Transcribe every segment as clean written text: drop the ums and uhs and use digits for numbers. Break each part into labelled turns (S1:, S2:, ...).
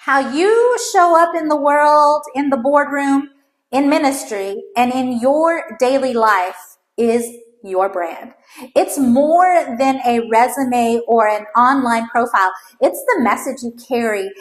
S1: How you show up in the world, in the boardroom, in ministry, and in your daily life is your brand. It's more than a resume or an online profile. It's the message you carry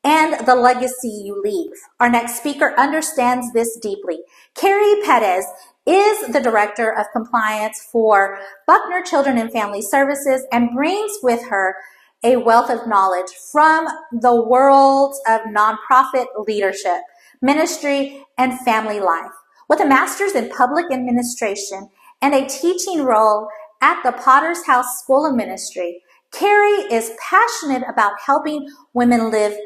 S1: and the legacy you leave. Our next speaker understands this deeply. Keri Pettis is the Director of Compliance for Buckner Children and Family Services and brings with her a wealth of knowledge from the world of nonprofit leadership, ministry, and family life. With a master's in public administration and a teaching role at the Potter's House School of Ministry, Keri is passionate about helping women live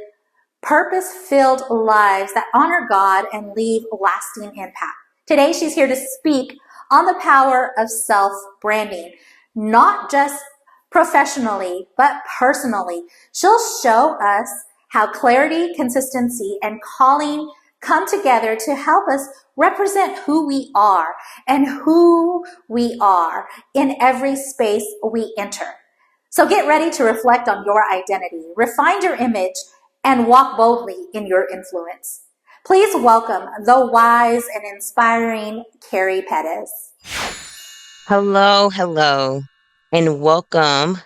S1: purpose-filled lives that honor God and leave lasting impact. Today, she's here to speak on the power of self-branding, not just professionally, but personally. She'll show us how clarity, consistency, and calling come together to help us represent who we are and who we are in every space we enter. So get ready to reflect on your identity, refine your image, and walk boldly in your influence. Please welcome the wise and inspiring Keri Pettis.
S2: Hello, and welcome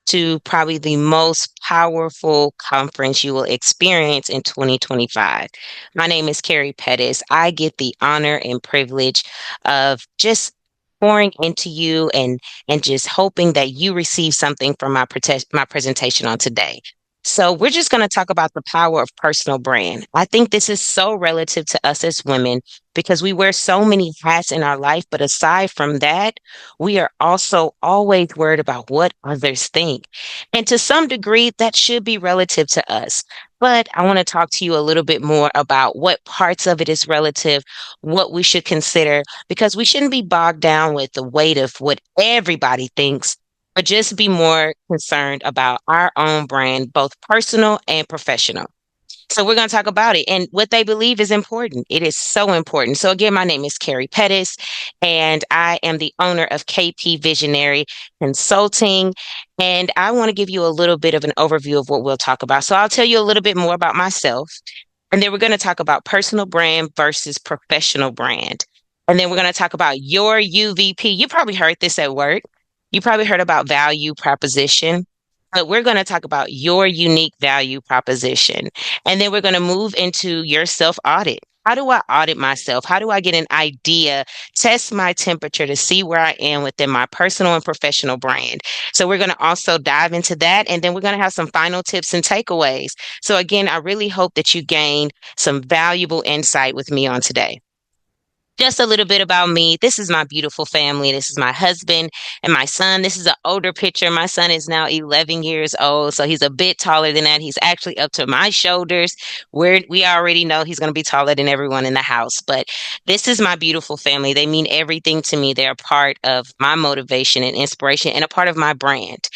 S2: to probably the most powerful conference you will experience in 2025. My name is Keri Pettis. I get the honor and privilege of just pouring into you and just hoping that you receive something from my presentation on today. So we're just going to talk about the power of personal brand. I think this is so relative to us as women because we wear so many hats in our life. But aside from that, we are also always worried about what others think. And to some degree, that should be relative to us. But I want to talk to you a little bit more about what parts of it is relative, what we should consider, because we shouldn't be bogged down with the weight of what everybody thinks, but just be more concerned about our own brand, both personal and professional. So we're going to talk about it and what they believe is important. It is so important. So again, my name is Keri Pettis, and I am the owner of KP Visionary Consulting. And I want to give you a little bit of an overview of what we'll talk about. So I'll tell you a little bit more about myself, and then we're going to talk about personal brand versus professional brand. And then we're going to talk about your UVP. You probably heard this at work. You probably heard about value proposition, but we're going to talk about your unique value proposition. And then we're going to move into your self audit. How do I audit myself? How do I get an idea, test my temperature to see where I am within my personal and professional brand? So we're going to also dive into that. And then we're going to have some final tips and takeaways. So again, I really hope that you gain some valuable insight with me on today. Just a little bit about me. This is my beautiful family. This is my husband and my son. This is an older picture. My son is now 11 years old, so he's a bit taller than that. He's actually up to my shoulders. We already know he's going to be taller than everyone in the house, but this is my beautiful family. They mean everything to me. They're a part of my motivation and inspiration and a part of my brand.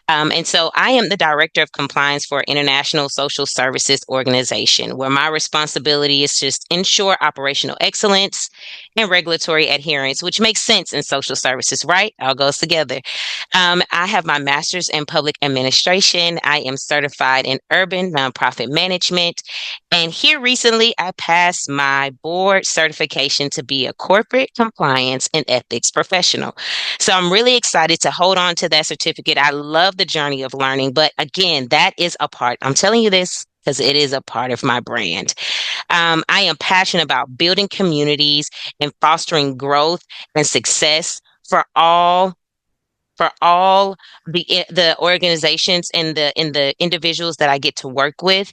S2: And so I am the Director of Compliance for International Social Services Organization, where my responsibility is to ensure operational excellence and regulatory adherence, which makes sense in social services, right? All goes together. I have my master's in public administration. I am certified in urban nonprofit management. And here recently, I passed my board certification to be a corporate compliance and ethics professional. So I'm really excited to hold on to that certificate. I love the journey of learning, but again, that is a part. I'm telling you this because it is a part of my brand. I am passionate about building communities and fostering growth and success for all the organizations and the individuals that I get to work with.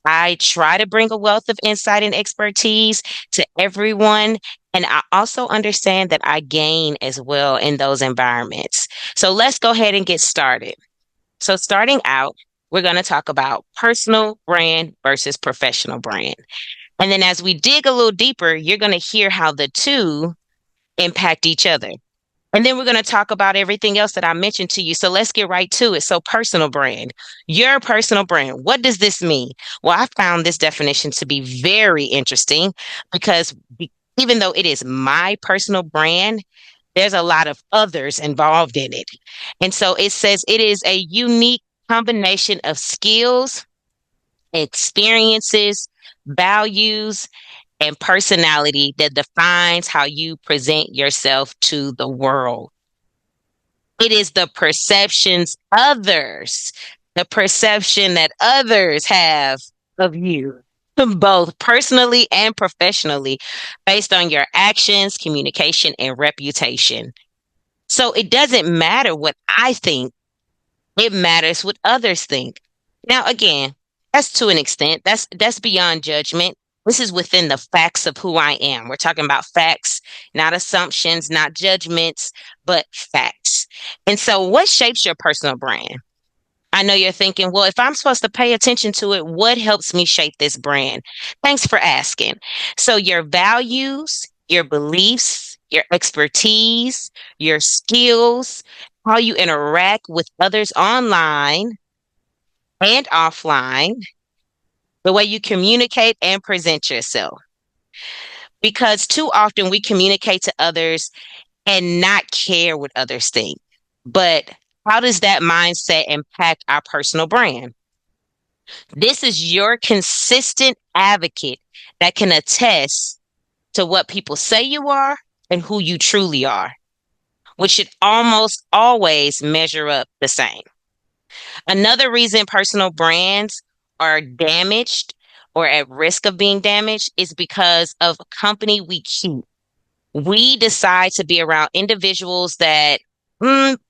S2: I try to bring a wealth of insight and expertise to everyone. And I also understand that I gain as well in those environments. So let's go ahead and get started. So starting out, we're going to talk about personal brand versus professional brand. And then as we dig a little deeper, you're going to hear how the two impact each other. And then we're going to talk about everything else that I mentioned to you. So let's get right to it. So personal brand, your personal brand. What does this mean? Well, I found this definition to be very interesting because even though it is my personal brand, there's a lot of others involved in it. And so it says it is a unique combination of skills experiences, values, and personality that defines how you present yourself to the world. It is the perception that others have of you, both personally and professionally, based on your actions, communication, and reputation. So it doesn't matter what I think, it matters what others think. Now, again, that's to an extent, that's beyond judgment. This is within the facts of who I am. We're talking about facts, not assumptions, not judgments, but facts. And so, what shapes your personal brand? I know you're thinking, well, if I'm supposed to pay attention to it, what helps me shape this brand? Thanks for asking. So, your values, your beliefs, your expertise, your skills, how you interact with others online and offline, the way you communicate and present yourself. Because too often we communicate to others and not care what others think. But how does that mindset impact our personal brand? This is your consistent advocate that can attest to what people say you are and who you truly are, which should almost always measure up the same. Another reason personal brands are damaged or at risk of being damaged is because of company we keep. We decide to be around individuals that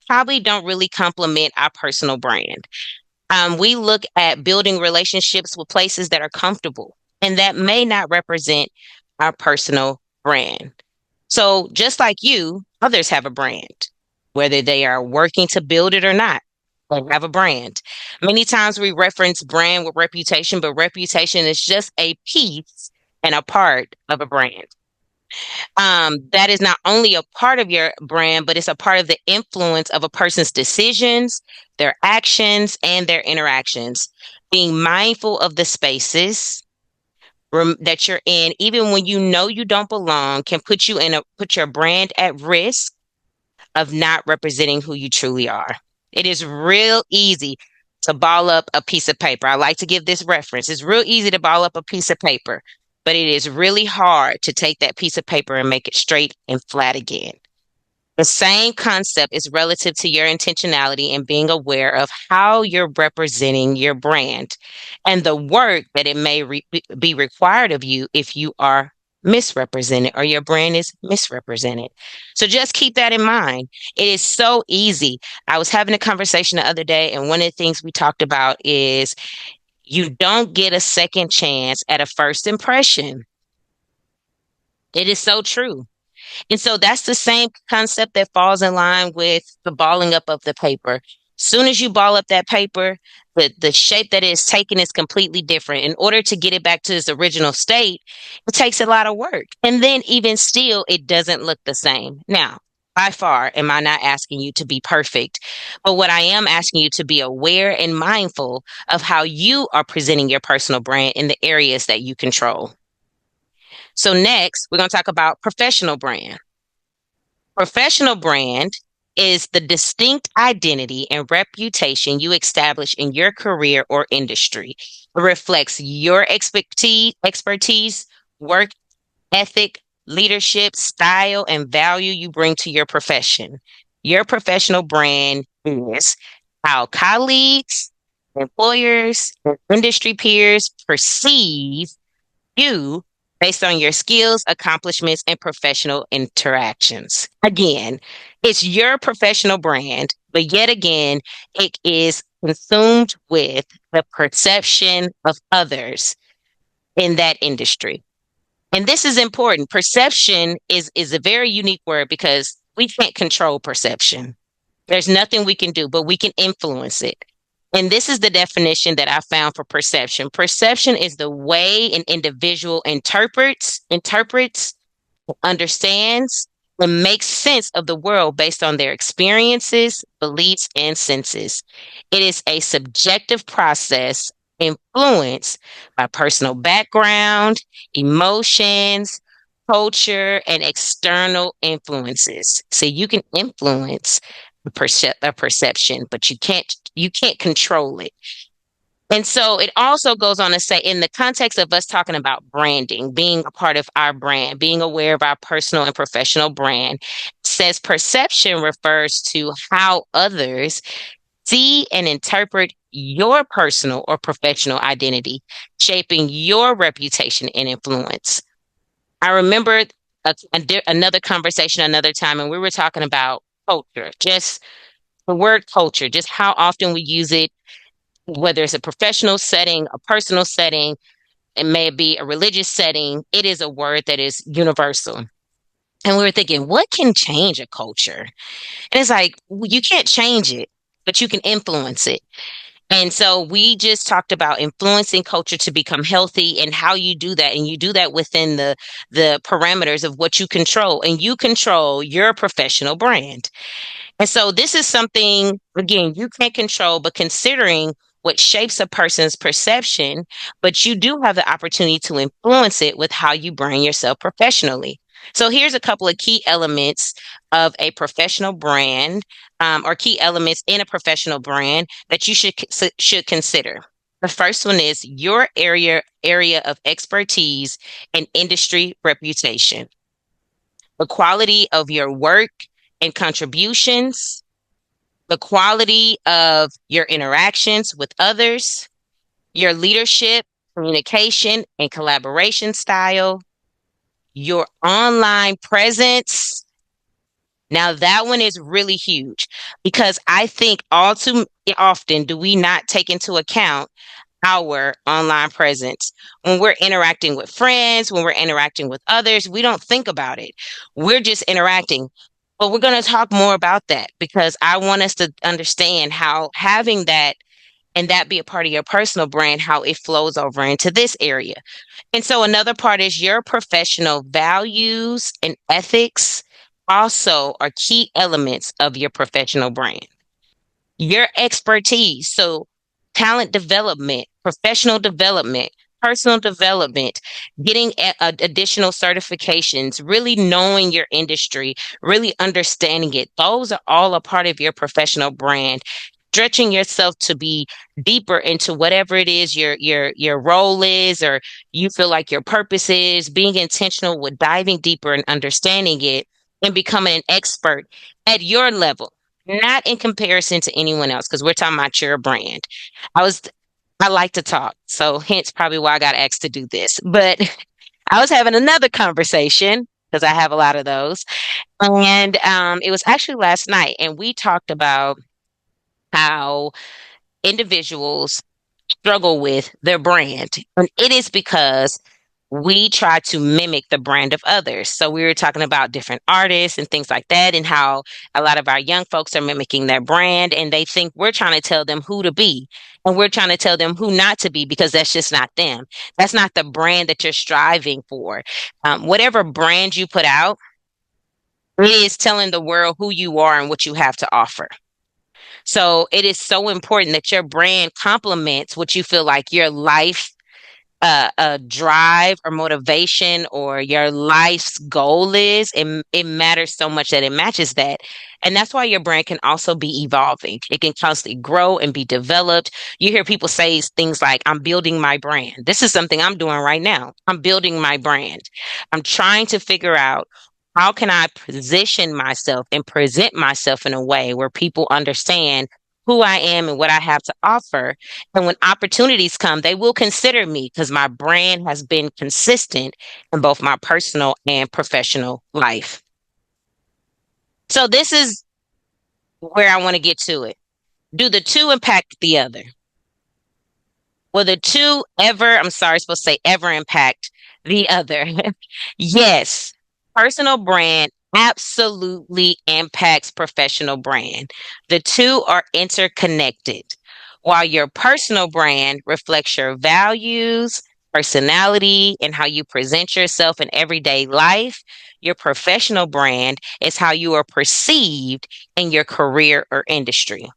S2: probably don't really complement our personal brand. We look at building relationships with places that are comfortable and that may not represent our personal brand. So, just like you, others have a brand, whether they are working to build it or not. They have a brand. Many times we reference brand with reputation, but reputation is just a piece and a part of a brand. That is not only a part of your brand, but it's a part of the influence of a person's decisions, their actions, and their interactions. Being mindful of the spaces that you're in, even when you know you don't belong, can put your brand at risk of not representing who you truly are. It is real easy to ball up a piece of paper. I like to give this reference. It's real easy to ball up a piece of paper, but it is really hard to take that piece of paper and make it straight and flat again. The same concept is relative to your intentionality and being aware of how you're representing your brand and the work that it may be required of you if you are misrepresented or your brand is misrepresented. So just keep that in mind. It is so easy. I was having a conversation the other day, and one of the things we talked about is you don't get a second chance at a first impression. It is so true. And so that's the same concept that falls in line with the balling up of the paper. Soon as you ball up that paper, the shape that it is taken is completely different. In order to get it back to its original state, it takes a lot of work. And then even still, it doesn't look the same. Now, by far, am I not asking you to be perfect? But what I am asking you to be aware and mindful of how you are presenting your personal brand in the areas that you control. So next, we're going to talk about professional brand. Professional brand is the distinct identity and reputation you establish in your career or industry. It reflects your expertise, work ethic, leadership, style, and value you bring to your profession. Your professional brand is how colleagues, employers, and industry peers perceive you based on your skills, accomplishments, and professional interactions. Again, it's your professional brand, but yet again, it is consumed with the perception of others in that industry. And this is important. Perception is a very unique word because we can't control perception. There's nothing we can do, but we can influence it. And this is the definition that I found for perception. Perception is the way an individual interprets, understands, and makes sense of the world based on their experiences, beliefs, and senses. It is a subjective process influenced by personal background, emotions, culture, and external influences. So you can influence a perception, but you can't control it. And so it also goes on to say, in the context of us talking about branding, being a part of our brand, being aware of our personal and professional brand, says perception refers to how others see and interpret your personal or professional identity, shaping your reputation and influence. I remember another conversation another time, and we were talking about culture, just the word culture, just how often we use it, whether it's a professional setting, a personal setting, it may be a religious setting. It is a word that is universal. And we were thinking, what can change a culture? And it's like, you can't change it, but you can influence it. And so we just talked about influencing culture to become healthy and how you do that. And you do that within the parameters of what you control. And you control your professional brand. And so this is something, again, you can't control, but considering what shapes a person's perception, but you do have the opportunity to influence it with how you brand yourself professionally. So here's a couple of key elements of a professional brand, or key elements in a professional brand that you should consider. The first one is your area of expertise and industry reputation, the quality of your work and contributions, the quality of your interactions with others, your leadership, communication, and collaboration style, your online presence. Now, that one is really huge because I think all too often do we not take into account our online presence. When we're interacting with friends, when we're interacting with others, we don't think about it. We're just interacting. But we're going to talk more about that because I want us to understand how having that and that be a part of your personal brand, how it flows over into this area. And so another part is your professional values and ethics also are key elements of your professional brand, your expertise. So, talent development, professional development, personal development, getting additional certifications, really knowing your industry, really understanding it. Those are all a part of your professional brand. Stretching yourself to be deeper into whatever it is your role is, or you feel like your purpose is, being intentional with diving deeper and understanding it and becoming an expert at your level, not in comparison to anyone else, because we're talking about your brand. I was I like to talk, so hence probably why I got asked to do this. But I was having another conversation because I have a lot of those, and it was actually last night, and we talked about how individuals struggle with their brand, and it is because we try to mimic the brand of others. So we were talking about different artists and things like that, and how a lot of our young folks are mimicking their brand and they think we're trying to tell them who to be. And we're trying to tell them who not to be because that's just not them. That's not the brand that you're striving for. Whatever brand you put out, it is telling the world who you are and what you have to offer. So it is so important that your brand complements what you feel like your life a drive or motivation or your life's goal is, it matters so much that it matches that. And that's why your brand can also be evolving. It can constantly grow and be developed. You hear people say things like, I'm building my brand. This is something I'm doing right now. I'm building my brand. I'm trying to figure out how can I position myself and present myself in a way where people understand who I am and what I have to offer. And when opportunities come, they will consider me because my brand has been consistent in both my personal and professional life. So this is where I want to get to it. Do the two impact the other? Will the two ever, I'm sorry, supposed to say ever impact the other? Yes. Personal brand absolutely impacts professional brand. The two are interconnected. While your personal brand reflects your values, personality, and how you present yourself in everyday life, your professional brand is how you are perceived in your career or industry.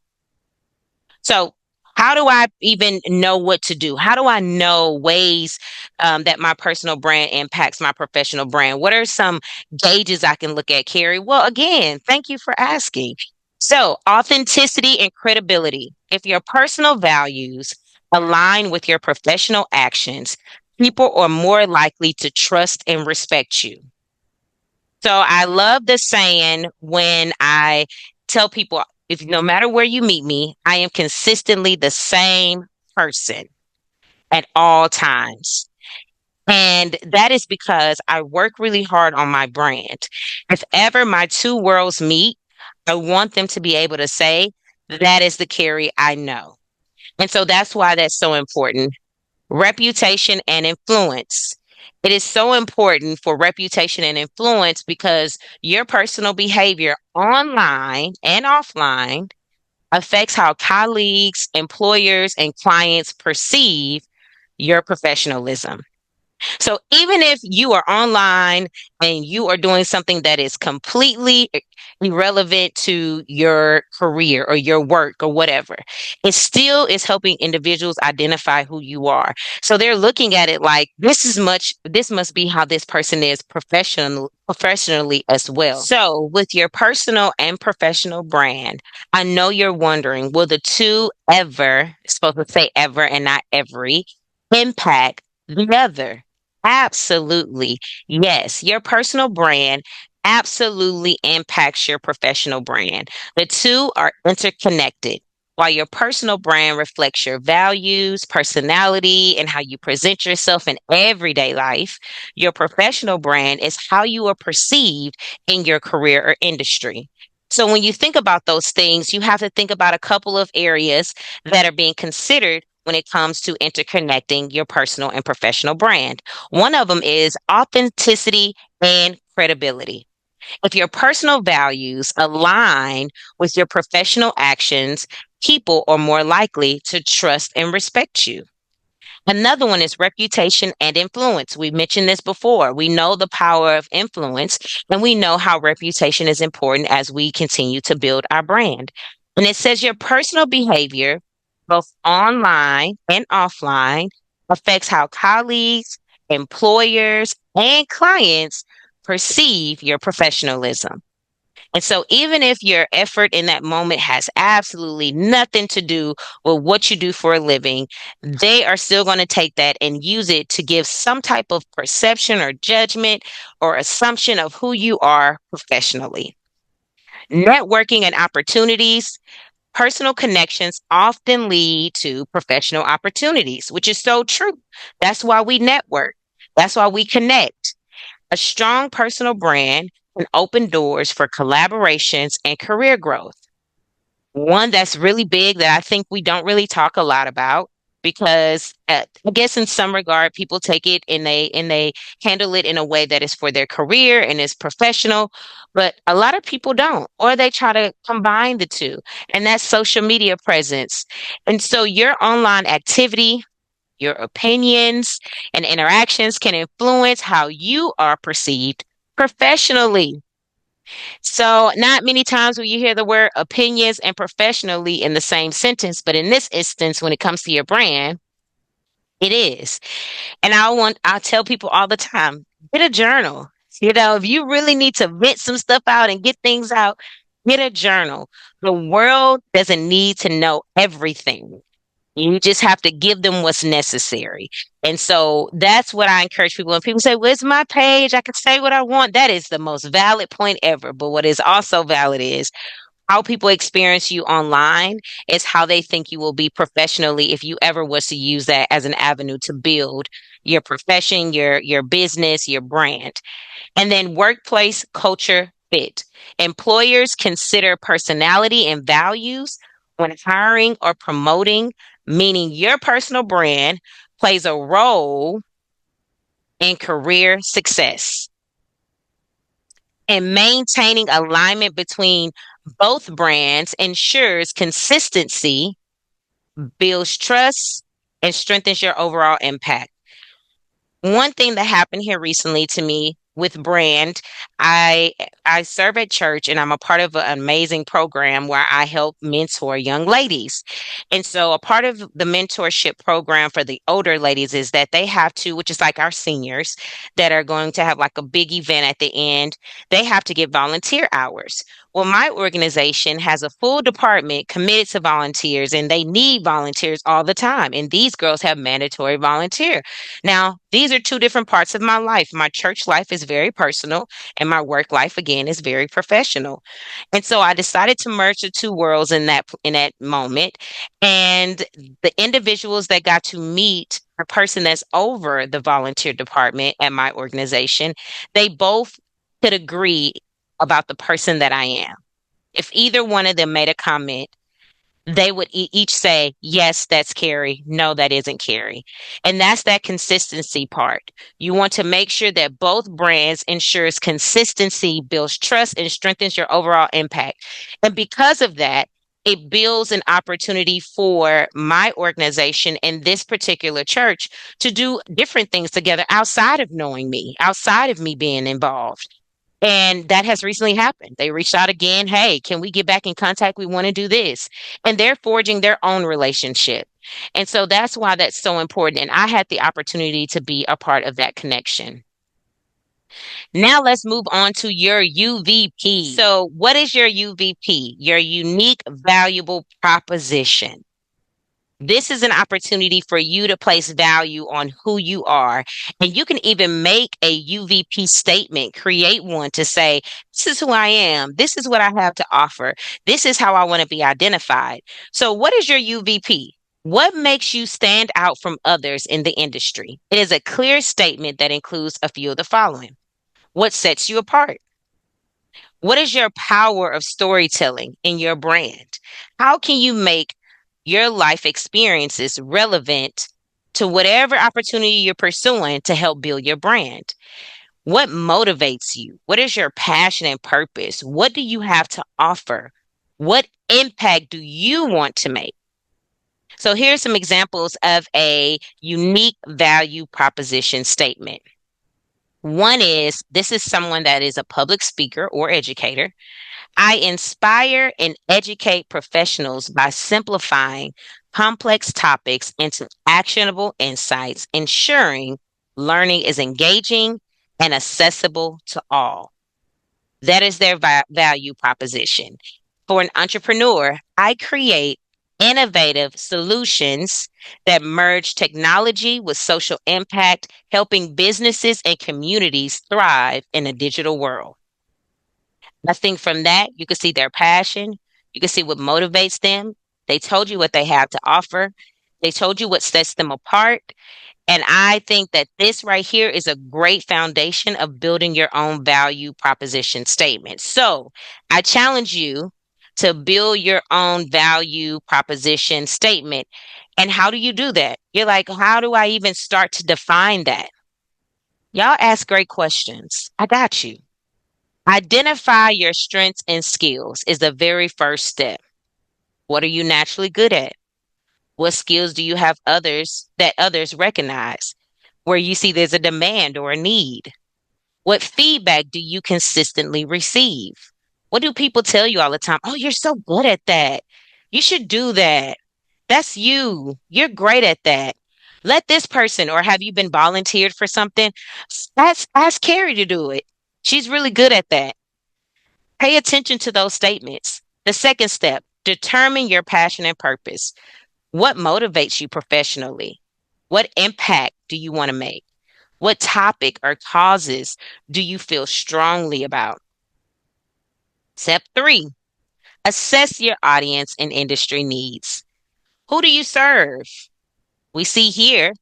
S2: So, how do I even know what to do? How do I know ways that my personal brand impacts my professional brand? What are some gauges I can look at, Keri? Well, again, thank you for asking. So, authenticity and credibility. If your personal values align with your professional actions, people are more likely to trust and respect you. So I love the saying when I tell people, if no matter where you meet me, I am consistently the same person at all times. And that is because I work really hard on my brand. If ever my two worlds meet, I want them to be able to say, that is the Keri I know. And so that's why that's so important. Reputation and influence. It is so important for reputation and influence because your personal behavior online and offline affects how colleagues, employers, and clients perceive your professionalism. So even if you are online and you are doing something that is completely irrelevant to your career or your work or whatever, it still is helping individuals identify who you are. So they're looking at it like this must be how this person is professionally as well. So with your personal and professional brand, I know you're wondering, will the two ever, it's supposed to say ever and not every, impact the other? Absolutely. Yes, your personal brand absolutely impacts your professional brand. The two are interconnected. While your personal brand reflects your values, personality, and how you present yourself in everyday life, your professional brand is how you are perceived in your career or industry. So when you think about those things, you have to think about a couple of areas that are being considered when it comes to interconnecting your personal and professional brand. One of them is authenticity and credibility. If your personal values align with your professional actions, people are more likely to trust and respect you. Another one is reputation and influence. We mentioned this before. We know the power of influence and we know how reputation is important as we continue to build our brand. And it says your personal behavior, both online and offline, affects how colleagues, employers, and clients perceive your professionalism. And so, even if your effort in that moment has absolutely nothing to do with what you do for a living, they are still going to take that and use it to give some type of perception or judgment or assumption of who you are professionally. Networking and opportunities. Personal connections often lead to professional opportunities, which is so true. That's why we network. That's why we connect. A strong personal brand can open doors for collaborations and career growth. One that's really big that I think we don't really talk a lot about because I guess in some regard people take it and they handle it in a way that is for their career and is professional, but a lot of people don't, or they try to combine the two, and that's social media presence. And so your online activity, your opinions and interactions can influence how you are perceived professionally. So, not many times will you hear the word opinions and professionally in the same sentence, but in this instance, when it comes to your brand, it is. And I tell people all the time, get a journal. You know, if you really need to vent some stuff out and get things out, get a journal. The world doesn't need to know everything. You just have to give them what's necessary. And so that's what I encourage people. When people say, well, it's my page, I can say what I want. That is the most valid point ever. But what is also valid is how people experience you online is how they think you will be professionally if you ever was to use that as an avenue to build your profession, your business, your brand. And then workplace culture fit. Employers consider personality and values when hiring or promoting, meaning your personal brand plays a role in career success. And maintaining alignment between both brands ensures consistency, builds trust, and strengthens your overall impact. One thing that happened here recently to me with brand, I I serve at church and I'm a part of an amazing program where I help mentor young ladies. And so a part of the mentorship program for the older ladies is that they have to, which is like our seniors that are going to have like a big event at the end, they have to get volunteer hours. Well, my organization has a full department committed to volunteers, and they need volunteers all the time. And these girls have mandatory volunteer. Now, these are two different parts of my life. My church life is very personal, and my work life, again, is very professional. And so I decided to merge the two worlds in that moment. And the individuals that got to meet a person that's over the volunteer department at my organization, they both could agree about the person that I am. If either one of them made a comment, they would each say, yes, that's Keri. No, that isn't Keri. And that's that consistency part. You want to make sure that both brands ensures consistency, builds trust, and strengthens your overall impact. And because of that, it builds an opportunity for my organization and this particular church to do different things together outside of knowing me, outside of me being involved. And that has recently happened. They reached out again. Hey, can we get back in contact? We want to do this. And they're forging their own relationship. And so that's why that's so important. And I had the opportunity to be a part of that connection. Now let's move on to your UVP. So, what is your UVP? Your unique valuable proposition. This is an opportunity for you to place value on who you are. And you can even make a UVP statement, create one to say, this is who I am. This is what I have to offer. This is how I want to be identified. So, what is your UVP? What makes you stand out from others in the industry? It is a clear statement that includes a few of the following. What sets you apart? What is your power of storytelling in your brand? How can you make your life experiences relevant to whatever opportunity you're pursuing to help build your brand? What motivates you? What is your passion and purpose? What do you have to offer? What impact do you want to make? So here's some examples of a unique value proposition statement. One is, this is someone that is a public speaker or educator. I inspire and educate professionals by simplifying complex topics into actionable insights, ensuring learning is engaging and accessible to all. That is their value proposition. For an entrepreneur, I create innovative solutions that merge technology with social impact, helping businesses and communities thrive in a digital world. I think from that, you can see their passion. You can see what motivates them. They told you what they have to offer. They told you what sets them apart. And I think that this right here is a great foundation of building your own value proposition statement. So I challenge you to build your own value proposition statement. And how do you do that? You're like, how do I even start to define that? Y'all ask great questions. I got you. Identify your strengths and skills is the very first step. What are you naturally good at? What skills do you have others recognize? Where you see there's a demand or a need? What feedback do you consistently receive? What do people tell you all the time? Oh, you're so good at that. You should do that. That's you. You're great at that. Let this person, or have you been volunteered for something? Ask Keri to do it. She's really good at that. Pay attention to those statements. The second step, determine your passion and purpose. What motivates you professionally? What impact do you want to make? What topic or causes do you feel strongly about? Step 3, assess your audience and industry needs. Who do you serve? We see here,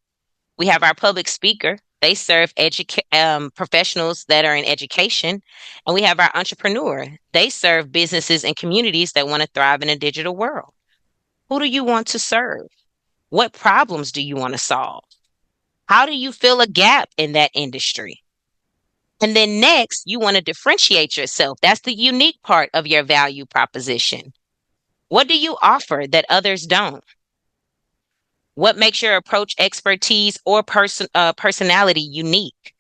S2: we have our public speaker. They serve professionals that are in education. And we have our entrepreneur. They serve businesses and communities that want to thrive in a digital world. Who do you want to serve? What problems do you want to solve? How do you fill a gap in that industry? And then next, you want to differentiate yourself. That's the unique part of your value proposition. What do you offer that others don't? What makes your approach, expertise, or personality unique?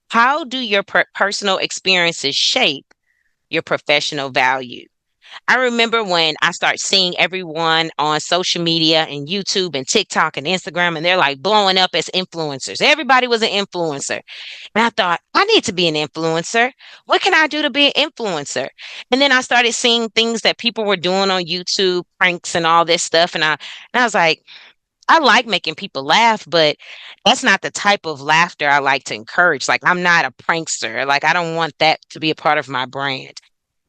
S2: How do your personal experiences shape your professional value? I remember when I start seeing everyone on social media and YouTube and TikTok and Instagram, and they're like blowing up as influencers. Everybody was an influencer. And I thought, I need to be an influencer. What can I do to be an influencer? And then I started seeing things that people were doing on YouTube, pranks and all this stuff. And I was like, I like making people laugh, but that's not the type of laughter I like to encourage. Like, I'm not a prankster. Like, I don't want that to be a part of my brand.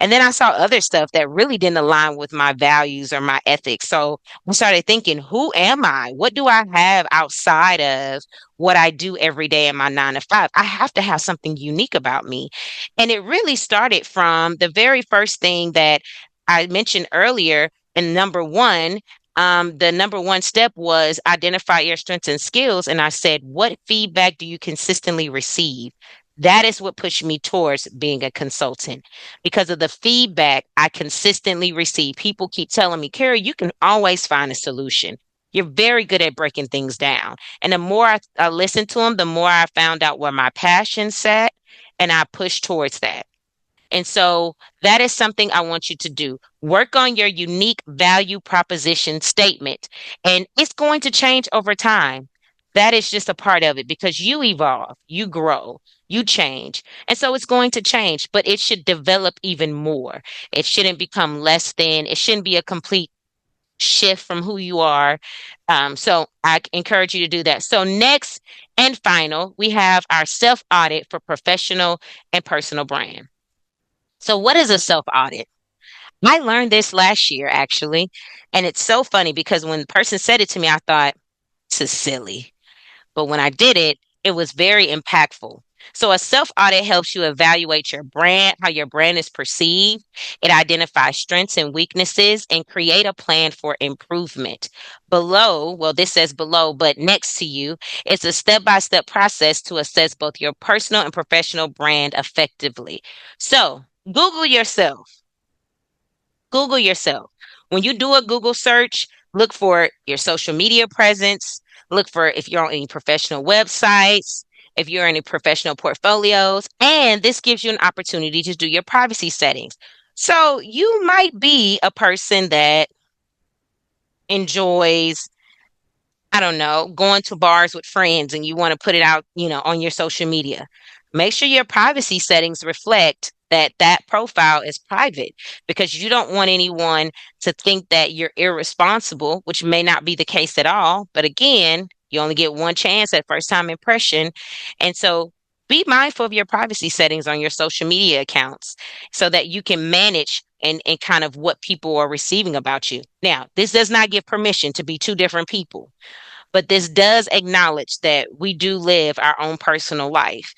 S2: And then I saw other stuff that really didn't align with my values or my ethics. So I started thinking, who am I? What do I have outside of what I do every day in my 9 to 5? I have to have something unique about me. And it really started from the very first thing that I mentioned earlier. And number one, the number one step was identify your strengths and skills. And I said, what feedback do you consistently receive? That is what pushed me towards being a consultant because of the feedback I consistently receive. People keep telling me, Keri, you can always find a solution. You're very good at breaking things down. And the more I listened to them, the more I found out where my passion sat, and I pushed towards that. And so that is something I want you to do. Work on your unique value proposition statement, and it's going to change over time. That is just a part of it because you evolve, you grow, you change. And so it's going to change, but it should develop even more. It shouldn't become less than, it shouldn't be a complete shift from who you are. So I encourage you to do that. So, next and final, we have our self audit for professional and personal brand. So, what is a self audit? I learned this last year, actually. And it's so funny because when the person said it to me, I thought, this is silly. But when I did it, it was very impactful. So, a self audit helps you evaluate your brand, how your brand is perceived. It identifies strengths and weaknesses and create a plan for improvement. Below, well, this says below, but next to you, it's a step by step process to assess both your personal and professional brand effectively. So, Google yourself. Google yourself. When you do a Google search, look for your social media presence, look for if you're on any professional websites, if you're in any professional portfolios, and this gives you an opportunity to do your privacy settings. So you might be a person that enjoys, I don't know, going to bars with friends and you want to put it out, on your social media. Make sure your privacy settings reflect that that profile is private because you don't want anyone to think that you're irresponsible, which may not be the case at all. But again, you only get one chance at first time impression. And so be mindful of your privacy settings on your social media accounts so that you can manage and kind of what people are receiving about you. Now, this does not give permission to be two different people, but this does acknowledge that we do live our own personal life,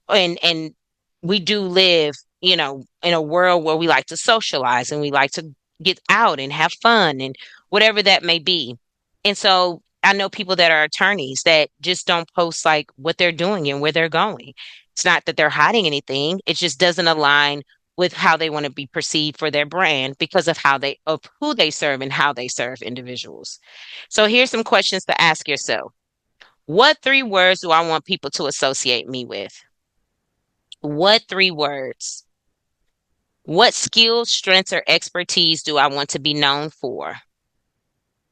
S2: and we do live, in a world where we like to socialize and we like to get out and have fun and whatever that may be. And so I know people that are attorneys that just don't post like what they're doing and where they're going. It's not that they're hiding anything, it just doesn't align with how they want to be perceived for their brand because of who they serve and how they serve individuals. So here's some questions to ask yourself. What three words do I want people to associate me with? What three words? What skills, strengths, or expertise do I want to be known for?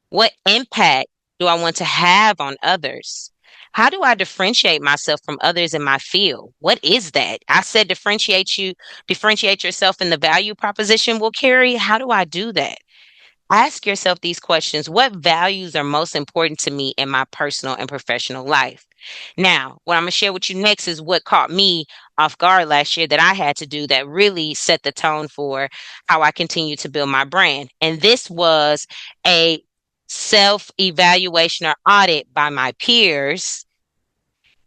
S2: What impact do I want to have on others? How do I differentiate myself from others in my field? What is that? I said differentiate yourself in the value proposition. Well, Keri, how do I do that? Ask yourself these questions. What values are most important to me in my personal and professional life? Now, what I'm going to share with you next is what caught me off guard last year that I had to do that really set the tone for how I continue to build my brand. And this was a self evaluation or audit by my peers.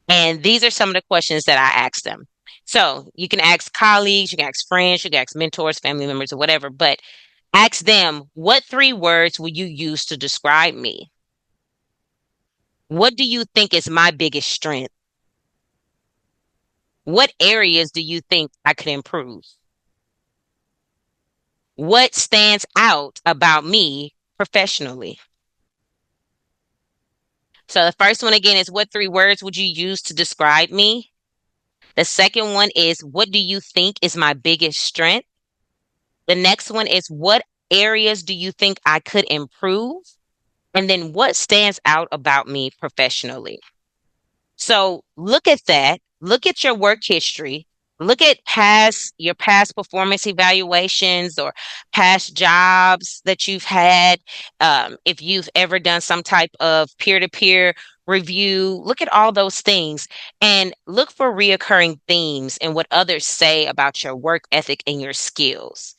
S2: And these are some of the questions that I asked them. So you can ask colleagues, you can ask friends, you can ask mentors, family members, or whatever, but ask them, what three words will you use to describe me? What do you think is my biggest strength? What areas do you think I could improve? What stands out about me professionally? So the first one again is, what three words would you use to describe me? The second one is, what do you think is my biggest strength? The next one is, what areas do you think I could improve? And then, what stands out about me professionally? So look at that. Look at your work history. Look at your past performance evaluations or past jobs that you've had. If you've ever done some type of peer-to-peer review, look at all those things and look for reoccurring themes in what others say about your work ethic and your skills.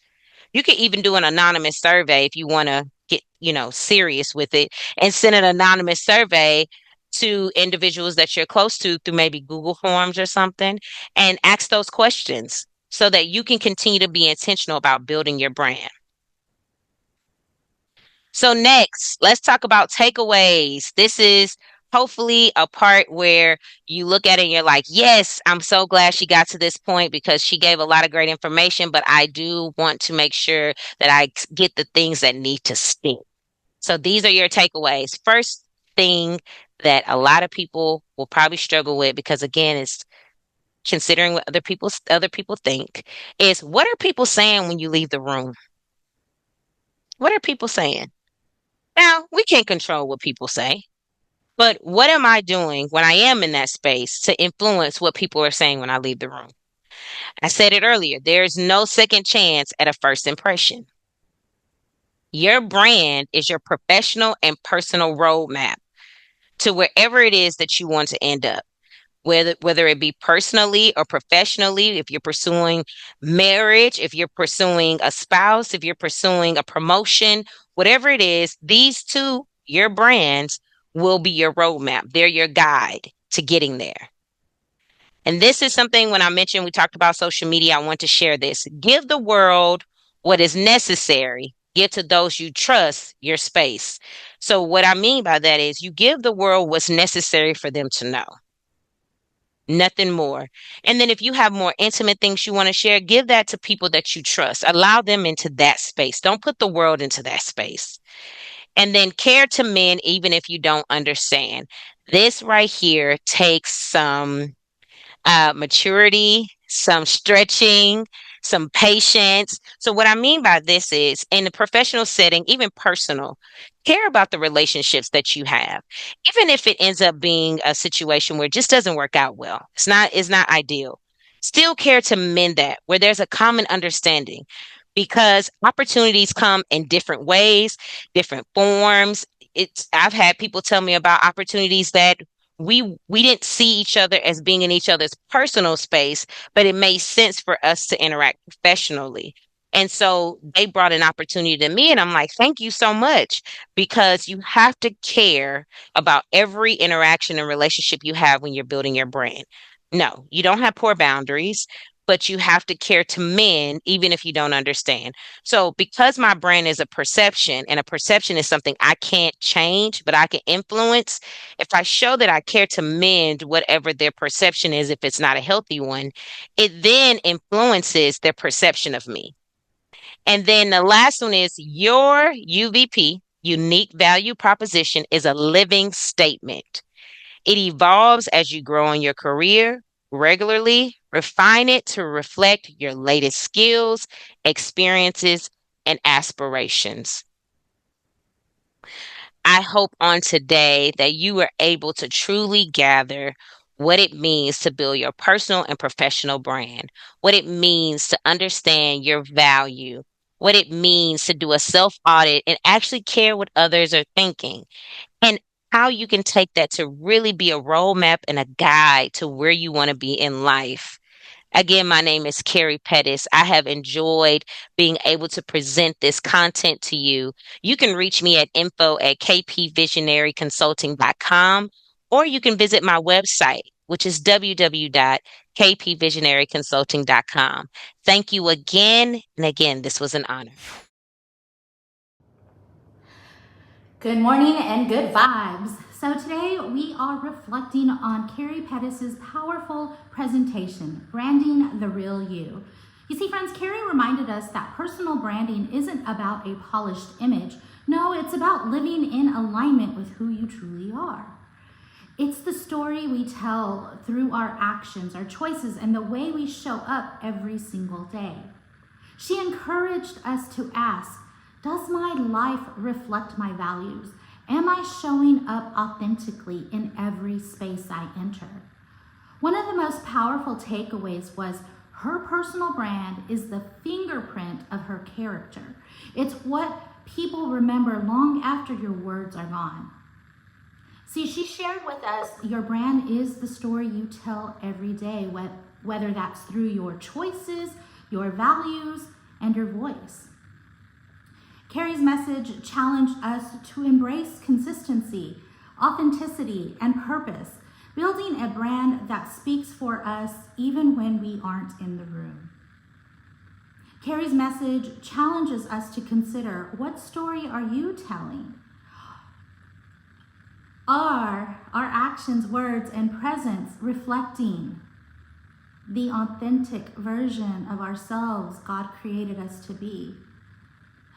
S2: You could even do an anonymous survey if you want to get, serious with it, and send an anonymous survey to individuals that you're close to through maybe Google Forms or something, and ask those questions so that you can continue to be intentional about building your brand. So next, let's talk about takeaways. This is hopefully a part where you look at it and you're like, yes, I'm so glad she got to this point because she gave a lot of great information, but I do want to make sure that I get the things that need to stick. So these are your takeaways. First thing that a lot of people will probably struggle with, because again, it's considering what other people think, is, what are people saying when you leave the room? What are people saying? Now, we can't control what people say, but what am I doing when I am in that space to influence what people are saying when I leave the room? I said it earlier, there's no second chance at a first impression. Your brand is your professional and personal roadmap to wherever it is that you want to end up. Whether it be personally or professionally, if you're pursuing marriage, if you're pursuing a spouse, if you're pursuing a promotion, whatever it is, these two, your brands, will be your roadmap. They're your guide to getting there. And this is something, when I mentioned we talked about social media, I want to share this. Give the world what is necessary. Give to those you trust your space. So what I mean by that is, you give the world what's necessary for them to know. Nothing more. And then if you have more intimate things you want to share, give that to people that you trust. Allow them into that space. Don't put the world into that space. And then care to men, even if you don't understand. This right here takes some maturity, some stretching, some patience. So, what I mean by this is, in the professional setting, even personal, care about the relationships that you have, even if it ends up being a situation where it just doesn't work out well. It's not ideal. Still care to mend that where there's a common understanding, because opportunities come in different ways, different forms. I've had people tell me about opportunities that we didn't see each other as being in each other's personal space, but it made sense for us to interact professionally. And so they brought an opportunity to me, and I'm like, thank you so much, because you have to care about every interaction and relationship you have when you're building your brand. No, you don't have poor boundaries, but you have to care to men, even if you don't understand. So, because my brand is a perception, and a perception is something I can't change, but I can influence, if I show that I care to mend whatever their perception is, if it's not a healthy one, it then influences their perception of me. And then the last one is, your UVP, unique value proposition, is a living statement. It evolves as you grow in your career. Regularly refine it to reflect your latest skills, experiences, and aspirations. I hope on today that you were able to truly gather what it means to build your personal and professional brand, what it means to understand your value, what it means to do a self audit and actually care what others are thinking, and how you can take that to really be a roadmap and a guide to where you want to be in life. Again, my name is Keri Pettis. I have enjoyed being able to present this content to you. You can reach me at info@kpvisionaryconsulting.com, or you can visit my website, which is www.kpvisionaryconsulting.com. Thank you again. And again, this was an honor.
S3: Good morning and good vibes. So today we are reflecting on Keri Pettis' powerful presentation, Branding the Real You. You see, friends, Keri reminded us that personal branding isn't about a polished image. No, it's about living in alignment with who you truly are. It's the story we tell through our actions, our choices, and the way we show up every single day. She encouraged us to ask, does my life reflect my values? Am I showing up authentically in every space I enter? One of the most powerful takeaways was her personal brand is the fingerprint of her character. It's what people remember long after your words are gone. See, she shared with us your brand is the story you tell every day, whether that's through your choices, your values, and your voice. Keri's message challenged us to embrace consistency, authenticity, and purpose, building a brand that speaks for us even when we aren't in the room. Keri's message challenges us to consider, what story are you telling? Are our actions, words, and presence reflecting the authentic version of ourselves God created us to be?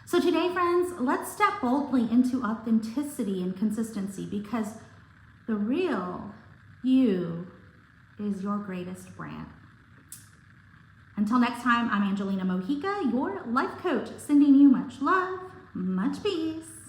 S3: So today, friends, let's step boldly into authenticity and consistency, because the real you is your greatest brand. Until next time, I'm Angelina Mojica, your life coach, sending you much love, much peace,